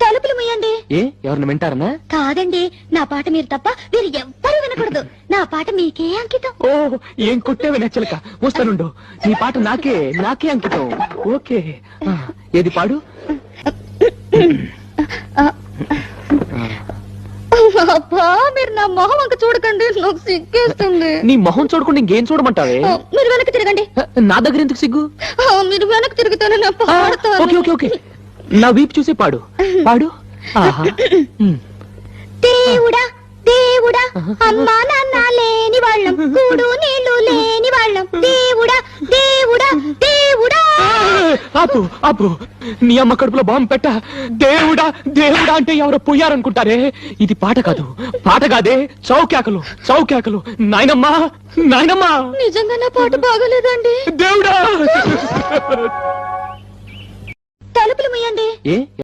తలుపులు ముయ్యండి. ఏ ఎవరిని వింటారనా? కాదండి, నా పాట మీరు తప్ప మీరు ఎవ్వరూ వినకూడదు. నా పాట మీకే అంకితం. ఓ ఏం కొట్టేవి నచ్చలక వస్తానుండు. నీ పాట నాకే అంకితం. ఓకే ఏది పాడు. అబ్బా, మీరు నా మొహం అంక చూడకండి, నాకు సిగ్గేస్తుంది. నీ మొహం చూడకుండా ఇంకేం చూడమంటావే? మీరు వెనక్కి తిరగండి. నా దగ్గర ఎందుకు సిగ్గు? మీరు వెనక్కి తిరుగుతానే నా పాడతాను. ఓకే ఓకే ఓకే నా వీపు చూసే పాడు పాడు. ఆహా. దేవుడా దేవుడా, అమ్మా నాన్న లేని వాళ్ళం, కూడు నీళ్లు లేని వాళ్ళం, దేవుడా దేవుడా దేవుడా. ఆపు ఆపు, నీ అమ్మ కడుపులో బాంబు పెట్ట. దేవుడా దేవుడా అంటే ఎవరో పోయారనుకుంటారే. ఇది పాట కాదు, పాట కాదే, చౌకేకలు చౌకేకలు. నాయనమ్మా నాయనమ్మా. నిజంగా నా పాట బాగలేదండి. దేవుడా. తలుపులు ముయ్యండి. ఏ